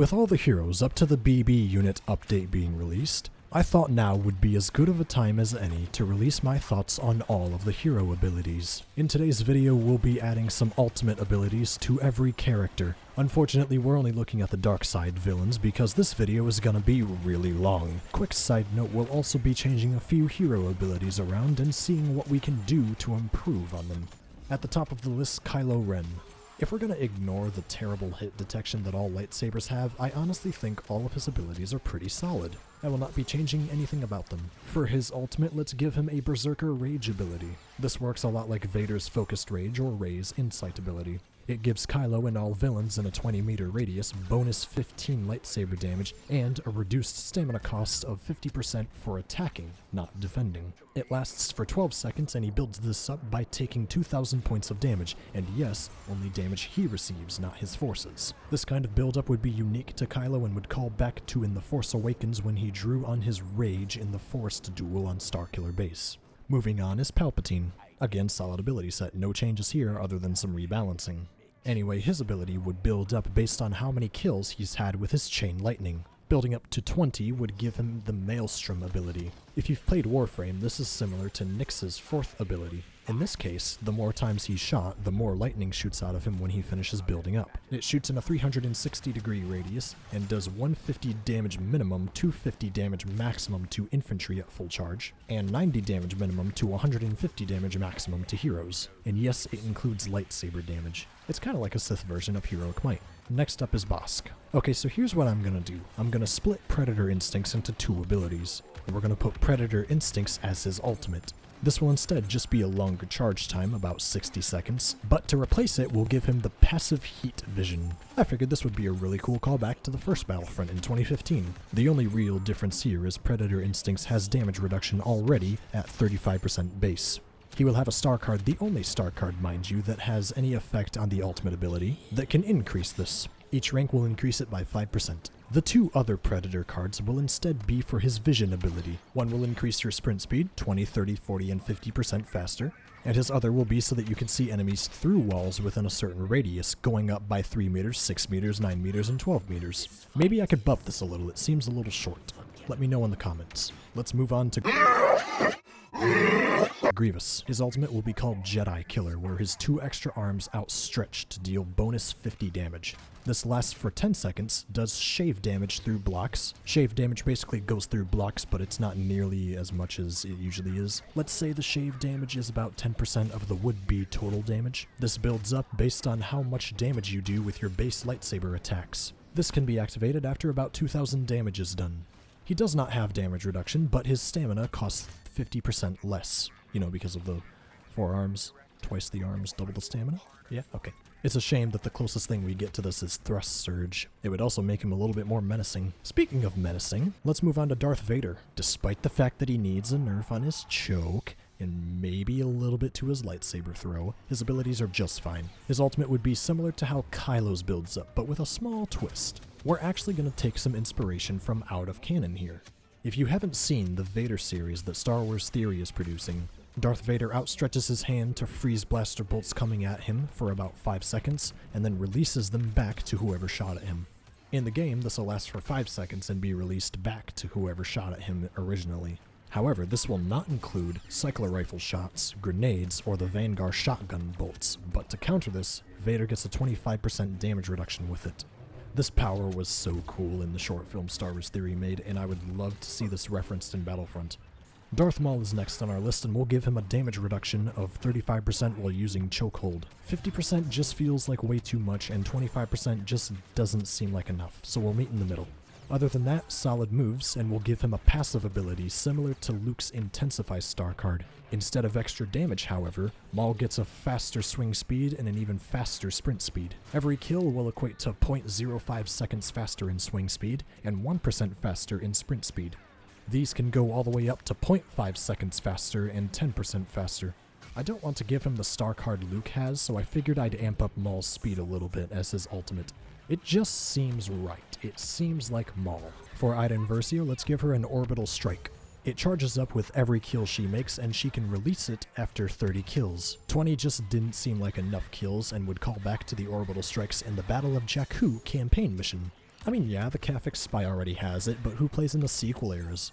With all the heroes up to the BB unit update being released, I thought now would be as good of a time as any to release my thoughts on all of the hero abilities. In today's video we'll be adding some ultimate abilities to every character. Unfortunately we're only looking at the dark side villains because this video is gonna be really long. Quick side note, we'll also be changing a few hero abilities around and seeing what we can do to improve on them. At the top of the list, Kylo Ren. If we're gonna ignore the terrible hit detection that all lightsabers have, I honestly think all of his abilities are pretty solid. I will not be changing anything about them. For his ultimate, let's give him a Berserker Rage ability. This works a lot like Vader's Focused Rage or Rey's Insight ability. It gives Kylo and all villains in a 20-meter radius bonus 15 lightsaber damage and a reduced stamina cost of 50% for attacking, not defending. It lasts for 12 seconds and he builds this up by taking 2,000 points of damage, and yes, only damage he receives, not his forces. This kind of build-up would be unique to Kylo and would call back to in The Force Awakens when he drew on his rage in the Forced duel on Starkiller Base. Moving on is Palpatine. Again, solid ability set, no changes here other than some rebalancing. Anyway, his ability would build up based on how many kills he's had with his Chain Lightning. Building up to 20 would give him the Maelstrom ability. If you've played Warframe, this is similar to Nyx's fourth ability. In this case, the more times he's shot, the more lightning shoots out of him when he finishes building up. It shoots in a 360-degree radius and does 150 damage minimum, 250 damage maximum to infantry at full charge, and 90 damage minimum to 150 damage maximum to heroes. And yes, it includes lightsaber damage. It's kind of like a Sith version of Heroic Might. Next up is Bosque. Okay, so here's what I'm gonna do. I'm gonna split Predator Instincts into two abilities. And we're gonna put Predator Instincts as his ultimate. This will instead just be a longer charge time, about 60 seconds, but to replace it, we'll give him the passive heat vision. I figured this would be a really cool callback to the first Battlefront in 2015. The only real difference here is Predator Instincts has damage reduction already at 35% base. He will have a star card, the only star card, mind you, that has any effect on the ultimate ability, that can increase this. Each rank will increase it by 5%. The two other Predator cards will instead be for his Vision ability. One will increase your sprint speed, 20, 30, 40, and 50% faster, and his other will be so that you can see enemies through walls within a certain radius, going up by 3 meters, 6 meters, 9 meters, and 12 meters. Maybe I could buff this a little, it seems a little short. Let me know in the comments. Let's move on to Grievous. His ultimate will be called Jedi Killer, where his 2 extra arms outstretch to deal bonus 50 damage. This lasts for 10 seconds, does shave damage through blocks. Shave damage basically goes through blocks, but it's not nearly as much as it usually is. Let's say the shave damage is about 10% of the would-be total damage. This builds up based on how much damage you do with your base lightsaber attacks. This can be activated after about 2,000 damage is done. He does not have damage reduction, but his stamina costs 50% less. You know, because of the 4 arms, twice the arms, double the stamina? Yeah, okay. It's a shame that the closest thing we get to this is Thrust Surge. It would also make him a little bit more menacing. Speaking of menacing, let's move on to Darth Vader. Despite the fact that he needs a nerf on his choke, and maybe a little bit to his lightsaber throw, his abilities are just fine. His ultimate would be similar to how Kylo's builds up, but with a small twist. We're actually going to take some inspiration from out of canon here. If you haven't seen the Vader series that Star Wars Theory is producing, Darth Vader outstretches his hand to freeze blaster bolts coming at him for about 5 seconds, and then releases them back to whoever shot at him. In the game, this will last for 5 seconds and be released back to whoever shot at him originally. However, this will not include cycler rifle shots, grenades, or the Vanguard shotgun bolts, but to counter this, Vader gets a 25% damage reduction with it. This power was so cool in the short film Star Wars Theory made, and I would love to see this referenced in Battlefront. Darth Maul is next on our list, and we'll give him a damage reduction of 35% while using Chokehold. 50% just feels like way too much, and 25% just doesn't seem like enough, so we'll meet in the middle. Other than that, solid moves, and we'll give him a passive ability similar to Luke's Intensify star card. Instead of extra damage, however, Maul gets a faster swing speed and an even faster sprint speed. Every kill will equate to 0.05 seconds faster in swing speed and 1% faster in sprint speed. These can go all the way up to 0.5 seconds faster and 10% faster. I don't want to give him the star card Luke has, so I figured I'd amp up Maul's speed a little bit as his ultimate. It just seems right. It seems like Maul. For Iden Versio, let's give her an Orbital Strike. It charges up with every kill she makes, and she can release it after 30 kills. 20 just didn't seem like enough kills and would call back to the Orbital Strikes in the Battle of Jakku campaign mission. I mean, yeah, the Catholic Spy already has it, but who plays in the sequel eras?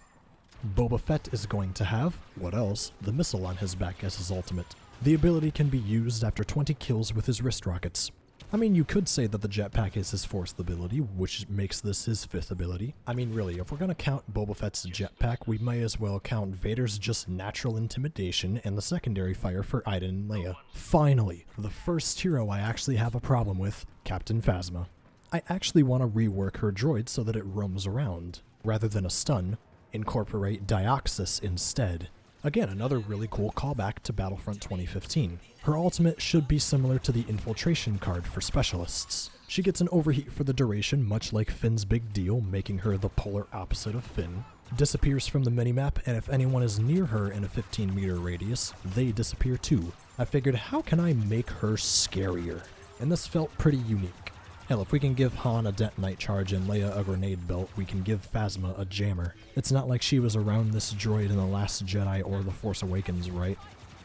Boba Fett is going to have, what else, the missile on his back as his ultimate. The ability can be used after 20 kills with his wrist rockets. I mean, you could say that the jetpack is his fourth ability, which makes this his fifth ability. I mean, really, if we're gonna count Boba Fett's jetpack, we may as well count Vader's just natural intimidation and the secondary fire for Iden and Leia. Finally, the first hero I actually have a problem with, Captain Phasma. I actually want to rework her droid so that it roams around. Rather than a stun, incorporate Dioxis instead. Again, another really cool callback to Battlefront 2015. Her ultimate should be similar to the infiltration card for specialists. She gets an overheat for the duration, much like Finn's big deal, making her the polar opposite of Finn. Disappears from the minimap, and if anyone is near her in a 15-meter radius, they disappear too. I figured, how can I make her scarier? And this felt pretty unique. Hell, if we can give Han a detonite charge and Leia a grenade belt, we can give Phasma a jammer. It's not like she was around this droid in The Last Jedi or The Force Awakens, right?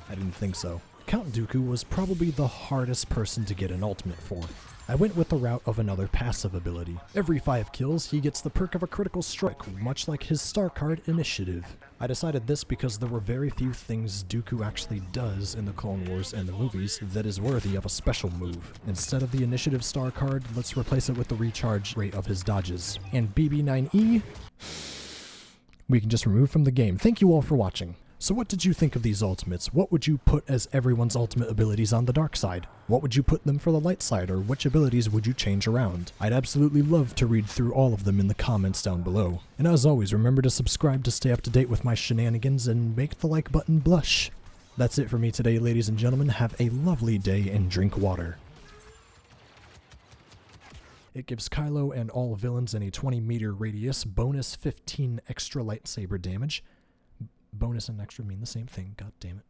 I didn't think so. Count Dooku was probably the hardest person to get an ultimate for. I went with the route of another passive ability. Every 5 kills, he gets the perk of a critical strike, much like his star card Initiative. I decided this because there were very few things Dooku actually does in the Clone Wars and the movies that is worthy of a special move. Instead of the Initiative star card, let's replace it with the recharge rate of his dodges. And BB-9E, we can just remove from the game. Thank you all for watching. So what did you think of these ultimates? What would you put as everyone's ultimate abilities on the dark side? What would you put them for the light side, or which abilities would you change around? I'd absolutely love to read through all of them in the comments down below. And as always, remember to subscribe to stay up to date with my shenanigans and make the like button blush. That's it for me today, ladies and gentlemen. Have a lovely day and drink water. It gives Kylo and all villains in a 20-meter radius bonus 15 extra lightsaber damage. Bonus and extra mean the same thing, god damn it.